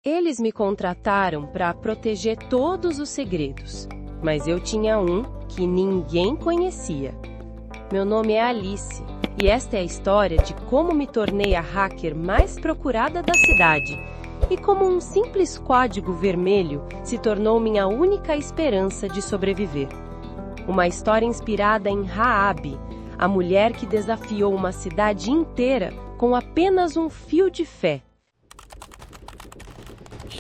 Eles me contrataram para proteger todos os segredos, mas eu tinha um que ninguém conhecia. Meu nome é Alice, e esta é a história de como me tornei a hacker mais procurada da cidade, e como um simples código vermelho se tornou minha única esperança de sobreviver. Uma história inspirada em Raab, a mulher que desafiou uma cidade inteira com apenas um fio de fé.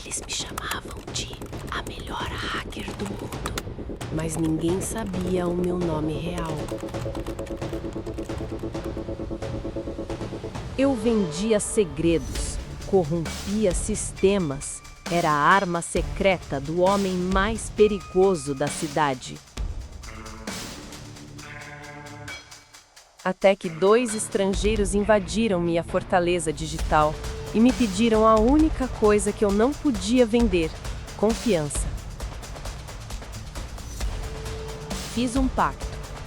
Eles me chamavam de a melhor hacker do mundo, mas ninguém sabia o meu nome real. Eu vendia segredos, corrompia sistemas, era a arma secreta do homem mais perigoso da cidade. Até que 2 estrangeiros invadiram minha fortaleza digital e me pediram a única coisa que eu não podia vender: confiança. Fiz um pacto,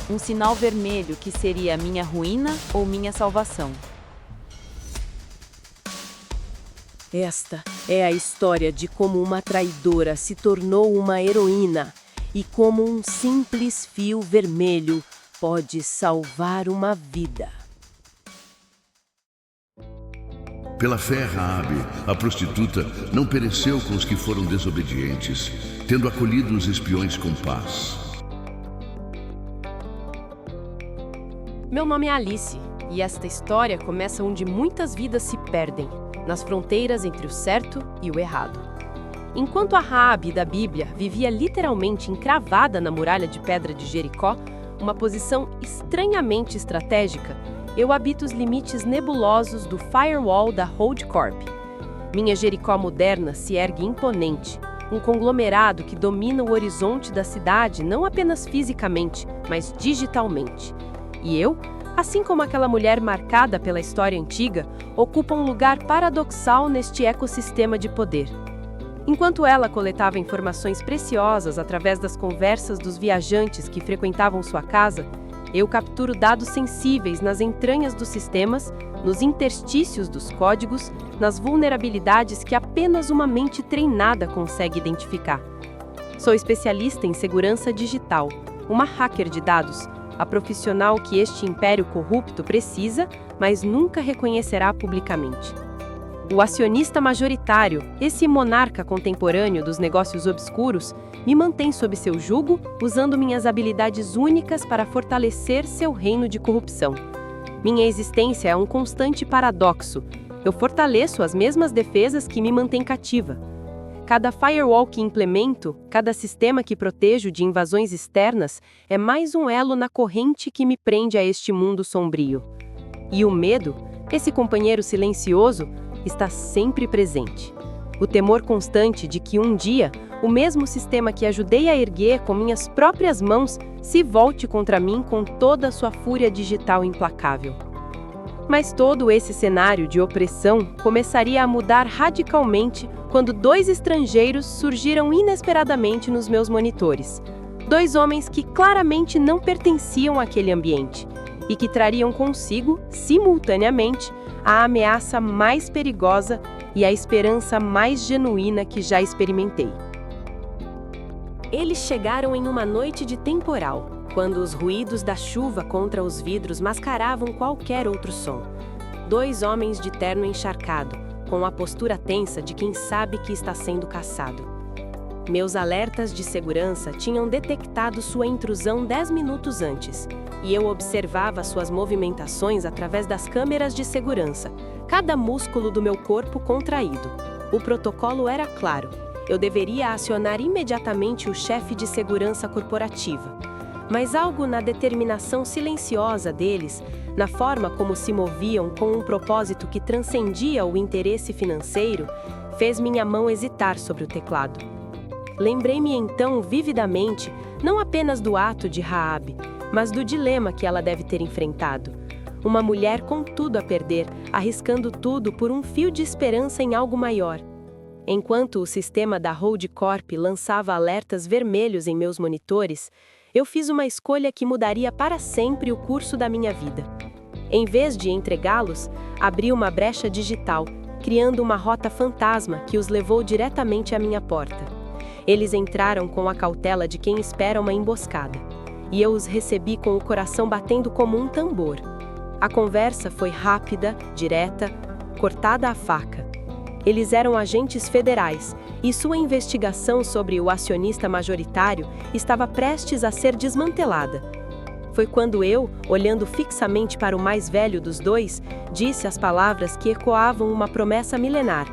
um sinal vermelho que seria minha ruína ou minha salvação. Esta é a história de como uma traidora se tornou uma heroína e como um simples fio vermelho pode salvar uma vida. Pela fé, Raabe, a prostituta, não pereceu com os que foram desobedientes, tendo acolhido os espiões com paz. Meu nome é Alice, e esta história começa onde muitas vidas se perdem, nas fronteiras entre o certo e o errado. Enquanto a Raabe da Bíblia vivia literalmente encravada na muralha de pedra de Jericó, uma posição estranhamente estratégica, eu habito os limites nebulosos do firewall da Hold Corp. Minha Jericó moderna se ergue imponente, um conglomerado que domina o horizonte da cidade não apenas fisicamente, mas digitalmente. E eu, assim como aquela mulher marcada pela história antiga, ocupa um lugar paradoxal neste ecossistema de poder. Enquanto ela coletava informações preciosas através das conversas dos viajantes que frequentavam sua casa, eu capturo dados sensíveis nas entranhas dos sistemas, nos interstícios dos códigos, nas vulnerabilidades que apenas uma mente treinada consegue identificar. Sou especialista em segurança digital, uma hacker de dados, a profissional que este império corrupto precisa, mas nunca reconhecerá publicamente. O acionista majoritário, esse monarca contemporâneo dos negócios obscuros, me mantém sob seu jugo, usando minhas habilidades únicas para fortalecer seu reino de corrupção. Minha existência é um constante paradoxo. Eu fortaleço as mesmas defesas que me mantêm cativa. Cada firewall que implemento, cada sistema que protejo de invasões externas, é mais um elo na corrente que me prende a este mundo sombrio. E o medo, esse companheiro silencioso, está sempre presente. O temor constante de que um dia, o mesmo sistema que ajudei a erguer com minhas próprias mãos se volte contra mim com toda a sua fúria digital implacável. Mas todo esse cenário de opressão começaria a mudar radicalmente quando 2 estrangeiros surgiram inesperadamente nos meus monitores. 2 homens que claramente não pertenciam àquele ambiente e que trariam consigo, simultaneamente, a ameaça mais perigosa e a esperança mais genuína que já experimentei. Eles chegaram em uma noite de temporal, quando os ruídos da chuva contra os vidros mascaravam qualquer outro som. 2 homens de terno encharcado, com a postura tensa de quem sabe que está sendo caçado. Meus alertas de segurança tinham detectado sua intrusão 10 minutos antes, e eu observava suas movimentações através das câmeras de segurança, cada músculo do meu corpo contraído. O protocolo era claro: eu deveria acionar imediatamente o chefe de segurança corporativa. Mas algo na determinação silenciosa deles, na forma como se moviam com um propósito que transcendia o interesse financeiro, fez minha mão hesitar sobre o teclado. Lembrei-me então vividamente, não apenas do ato de Raabe, mas do dilema que ela deve ter enfrentado. Uma mulher com tudo a perder, arriscando tudo por um fio de esperança em algo maior. Enquanto o sistema da Hold Corp lançava alertas vermelhos em meus monitores, eu fiz uma escolha que mudaria para sempre o curso da minha vida. Em vez de entregá-los, abri uma brecha digital criando uma rota fantasma que os levou diretamente à minha porta. Eles entraram com a cautela de quem espera uma emboscada, e eu os recebi com o coração batendo como um tambor. A conversa foi rápida, direta, cortada à faca. Eles eram agentes federais, e sua investigação sobre o acionista majoritário estava prestes a ser desmantelada. Foi quando eu, olhando fixamente para o mais velho dos dois, disse as palavras que ecoavam uma promessa milenar.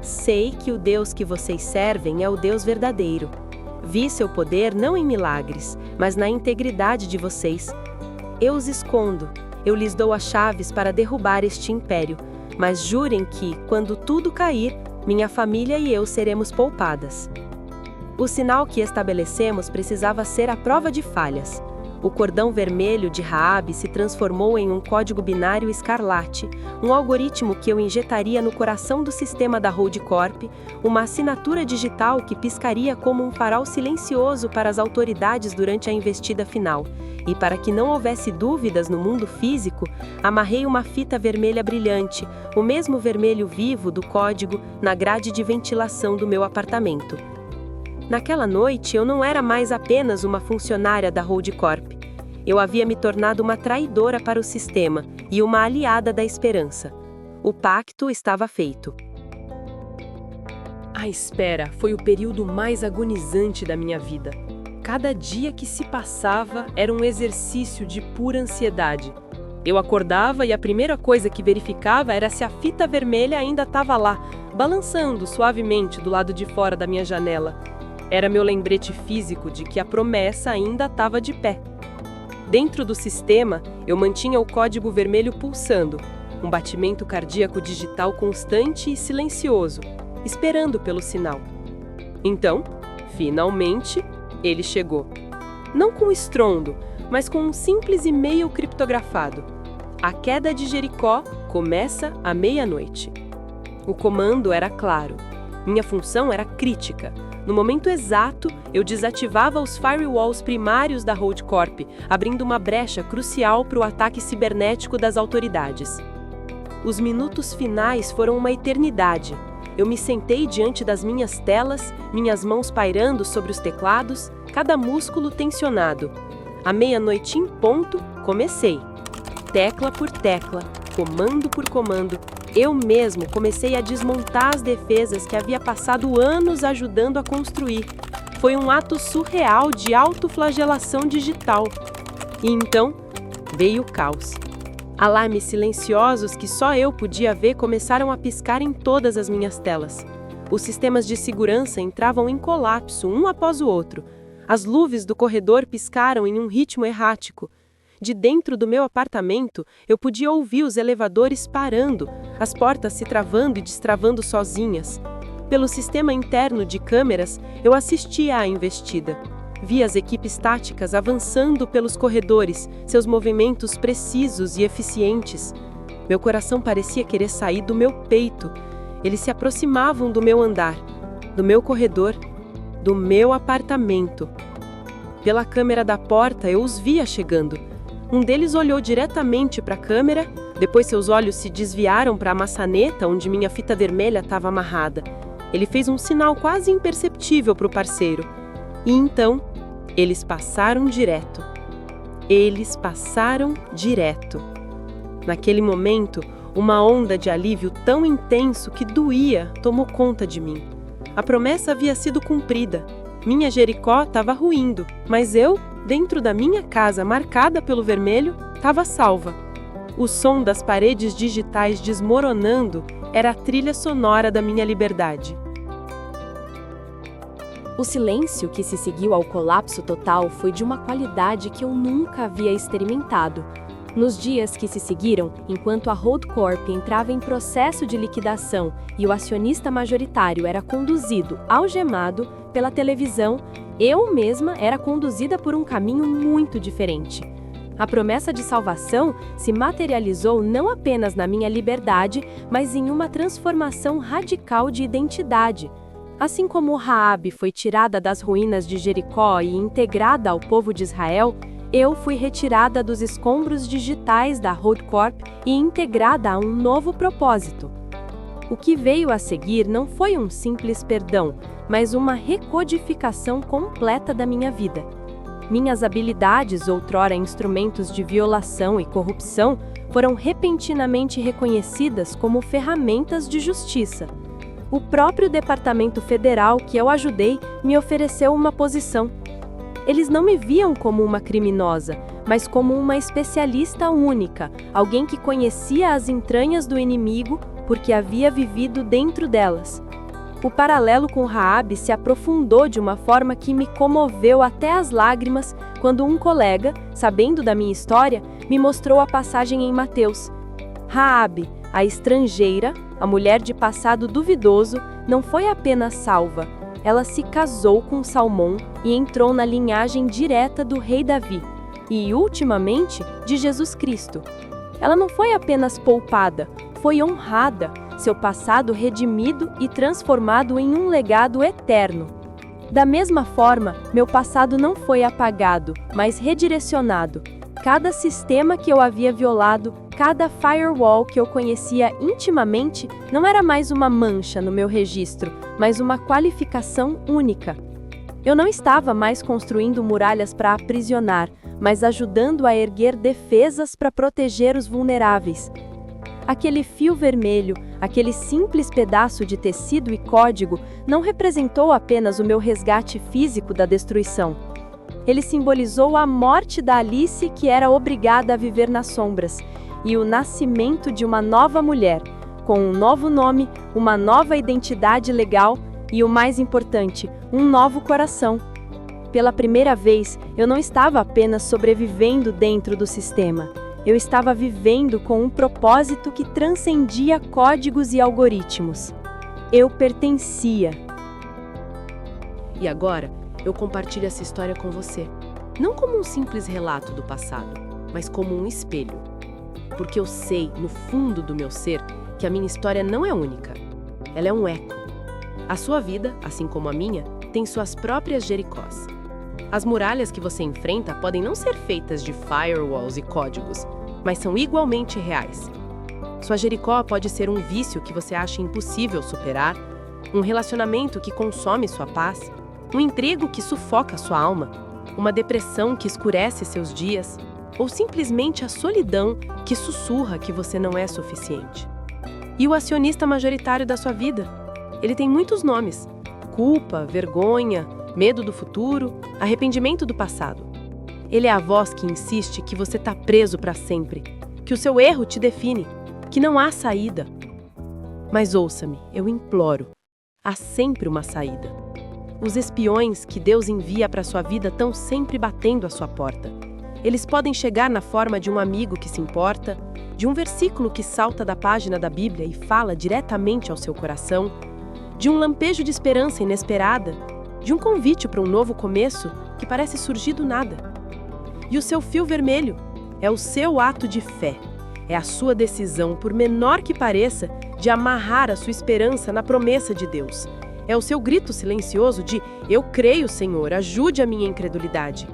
Sei que o Deus que vocês servem é o Deus verdadeiro. Vi seu poder não em milagres, mas na integridade de vocês. Eu os escondo, eu lhes dou as chaves para derrubar este império, mas jurem que, quando tudo cair, minha família e eu seremos poupadas. O sinal que estabelecemos precisava ser a prova de falhas. O cordão vermelho de Raabe se transformou em um código binário escarlate, um algoritmo que eu injetaria no coração do sistema da HoldCorp, uma assinatura digital que piscaria como um farol silencioso para as autoridades durante a investida final. E para que não houvesse dúvidas no mundo físico, amarrei uma fita vermelha brilhante, o mesmo vermelho vivo do código, na grade de ventilação do meu apartamento. Naquela noite, eu não era mais apenas uma funcionária da HoldCorp. Eu havia me tornado uma traidora para o sistema e uma aliada da esperança. O pacto estava feito. A espera foi o período mais agonizante da minha vida. Cada dia que se passava era um exercício de pura ansiedade. Eu acordava e a primeira coisa que verificava era se a fita vermelha ainda estava lá, balançando suavemente do lado de fora da minha janela. Era meu lembrete físico de que a promessa ainda estava de pé. Dentro do sistema, eu mantinha o código vermelho pulsando, um batimento cardíaco digital constante e silencioso, esperando pelo sinal. Então, finalmente, ele chegou. Não com estrondo, mas com um simples e-mail criptografado. A queda de Jericó começa à meia-noite. O comando era claro. Minha função era crítica. No momento exato, eu desativava os firewalls primários da HoldCorp, abrindo uma brecha crucial para o ataque cibernético das autoridades. Os minutos finais foram uma eternidade. Eu me sentei diante das minhas telas, minhas mãos pairando sobre os teclados, cada músculo tensionado. À meia-noite em ponto, comecei. Tecla por tecla, comando por comando, eu mesmo comecei a desmontar as defesas que havia passado anos ajudando a construir. Foi um ato surreal de autoflagelação digital. E então, veio o caos. Alarmes silenciosos que só eu podia ver começaram a piscar em todas as minhas telas. Os sistemas de segurança entravam em colapso, um após o outro. As luzes do corredor piscaram em um ritmo errático. De dentro do meu apartamento, eu podia ouvir os elevadores parando, as portas se travando e destravando sozinhas. Pelo sistema interno de câmeras, eu assistia à investida. Vi as equipes táticas avançando pelos corredores, seus movimentos precisos e eficientes. Meu coração parecia querer sair do meu peito. Eles se aproximavam do meu andar, do meu corredor, do meu apartamento. Pela câmera da porta, eu os via chegando. Um deles olhou diretamente para a câmera, depois seus olhos se desviaram para a maçaneta onde minha fita vermelha estava amarrada. Ele fez um sinal quase imperceptível para o parceiro. E então, eles passaram direto. Eles passaram direto. Naquele momento, uma onda de alívio tão intenso que doía tomou conta de mim. A promessa havia sido cumprida. Minha Jericó estava ruindo, mas eu, dentro da minha casa marcada pelo vermelho, estava salva. O som das paredes digitais desmoronando era a trilha sonora da minha liberdade. O silêncio que se seguiu ao colapso total foi de uma qualidade que eu nunca havia experimentado. Nos dias que se seguiram, enquanto a HoldCorp entrava em processo de liquidação e o acionista majoritário era conduzido, algemado, pela televisão, eu mesma era conduzida por um caminho muito diferente. A promessa de salvação se materializou não apenas na minha liberdade, mas em uma transformação radical de identidade. Assim como Raabe foi tirada das ruínas de Jericó e integrada ao povo de Israel, eu fui retirada dos escombros digitais da HoldCorp e integrada a um novo propósito. O que veio a seguir não foi um simples perdão, mas uma recodificação completa da minha vida. Minhas habilidades, outrora instrumentos de violação e corrupção, foram repentinamente reconhecidas como ferramentas de justiça. O próprio Departamento Federal que eu ajudei me ofereceu uma posição. Eles não me viam como uma criminosa, mas como uma especialista única, alguém que conhecia as entranhas do inimigo porque havia vivido dentro delas. O paralelo com Raabe se aprofundou de uma forma que me comoveu até as lágrimas quando um colega, sabendo da minha história, me mostrou a passagem em Mateus. Raabe, a estrangeira, a mulher de passado duvidoso, não foi apenas salva. Ela se casou com Salmão e entrou na linhagem direta do rei Davi e, ultimamente, de Jesus Cristo. Ela não foi apenas poupada, foi honrada, seu passado redimido e transformado em um legado eterno. Da mesma forma, meu passado não foi apagado, mas redirecionado. Cada sistema que eu havia violado, cada firewall que eu conhecia intimamente, não era mais uma mancha no meu registro, mas uma qualificação única. Eu não estava mais construindo muralhas para aprisionar, mas ajudando a erguer defesas para proteger os vulneráveis. Aquele fio vermelho, aquele simples pedaço de tecido e código, não representou apenas o meu resgate físico da destruição. Ele simbolizou a morte da Alice que era obrigada a viver nas sombras, e o nascimento de uma nova mulher, com um novo nome, uma nova identidade legal e, o mais importante, um novo coração. Pela primeira vez, eu não estava apenas sobrevivendo dentro do sistema. Eu estava vivendo com um propósito que transcendia códigos e algoritmos. Eu pertencia. E agora, eu compartilho essa história com você. Não como um simples relato do passado, mas como um espelho. Porque eu sei, no fundo do meu ser, que a minha história não é única. Ela é um eco. A sua vida, assim como a minha, tem suas próprias Jericós. As muralhas que você enfrenta podem não ser feitas de firewalls e códigos, mas são igualmente reais. Sua Jericó pode ser um vício que você acha impossível superar, um relacionamento que consome sua paz, um emprego que sufoca sua alma, uma depressão que escurece seus dias, ou simplesmente a solidão que sussurra que você não é suficiente. E o acionista majoritário da sua vida? Ele tem muitos nomes: culpa, vergonha, medo do futuro, arrependimento do passado. Ele é a voz que insiste que você está preso para sempre, que o seu erro te define, que não há saída. Mas ouça-me, eu imploro. Há sempre uma saída. Os espiões que Deus envia para sua vida estão sempre batendo à sua porta. Eles podem chegar na forma de um amigo que se importa, de um versículo que salta da página da Bíblia e fala diretamente ao seu coração, de um lampejo de esperança inesperada, de um convite para um novo começo que parece surgir do nada. E o seu fio vermelho é o seu ato de fé, é a sua decisão, por menor que pareça, de amarrar a sua esperança na promessa de Deus. É o seu grito silencioso de "Eu creio, Senhor, ajude a minha incredulidade".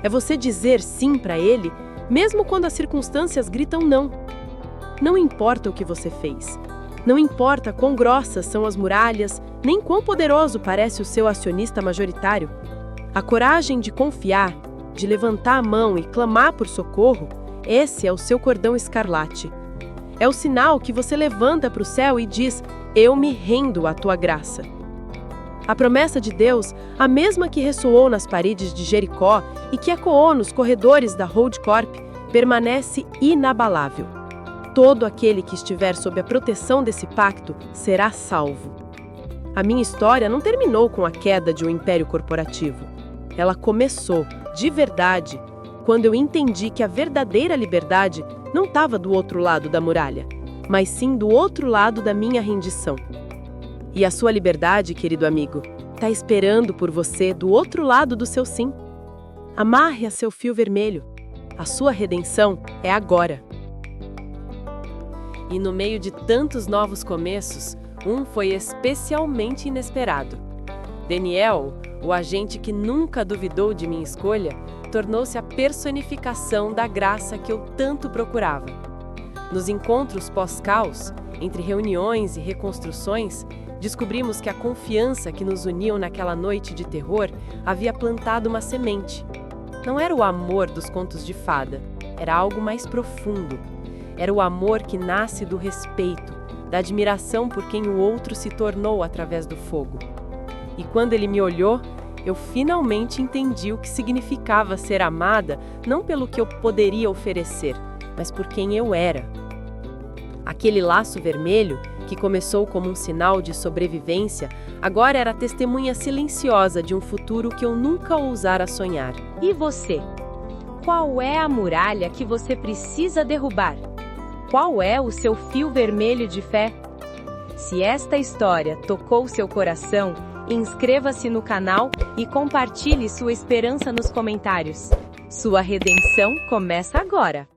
É você dizer sim para Ele, mesmo quando as circunstâncias gritam não. Não importa o que você fez. Não importa quão grossas são as muralhas, nem quão poderoso parece o seu acionista majoritário. A coragem de confiar, de levantar a mão e clamar por socorro, esse é o seu cordão escarlate. É o sinal que você levanta para o céu e diz: "Eu me rendo à tua graça". A promessa de Deus, a mesma que ressoou nas paredes de Jericó e que ecoou nos corredores da HoldCorp, permanece inabalável. Todo aquele que estiver sob a proteção desse pacto será salvo. A minha história não terminou com a queda de um império corporativo. Ela começou, de verdade, quando eu entendi que a verdadeira liberdade não estava do outro lado da muralha, mas sim do outro lado da minha rendição. E a sua liberdade, querido amigo, está esperando por você do outro lado do seu sim. Amarre a seu fio vermelho. A sua redenção é agora. E no meio de tantos novos começos, um foi especialmente inesperado. Daniel, o agente que nunca duvidou de minha escolha, tornou-se a personificação da graça que eu tanto procurava. Nos encontros pós-caos, entre reuniões e reconstruções, descobrimos que a confiança que nos uniu naquela noite de terror havia plantado uma semente. Não era o amor dos contos de fada, era algo mais profundo. Era o amor que nasce do respeito, da admiração por quem o outro se tornou através do fogo. E quando ele me olhou, eu finalmente entendi o que significava ser amada, não pelo que eu poderia oferecer, mas por quem eu era. Aquele laço vermelho, que começou como um sinal de sobrevivência, agora era a testemunha silenciosa de um futuro que eu nunca ousara sonhar. E você? Qual é a muralha que você precisa derrubar? Qual é o seu fio vermelho de fé? Se esta história tocou seu coração, inscreva-se no canal e compartilhe sua esperança nos comentários. Sua redenção começa agora!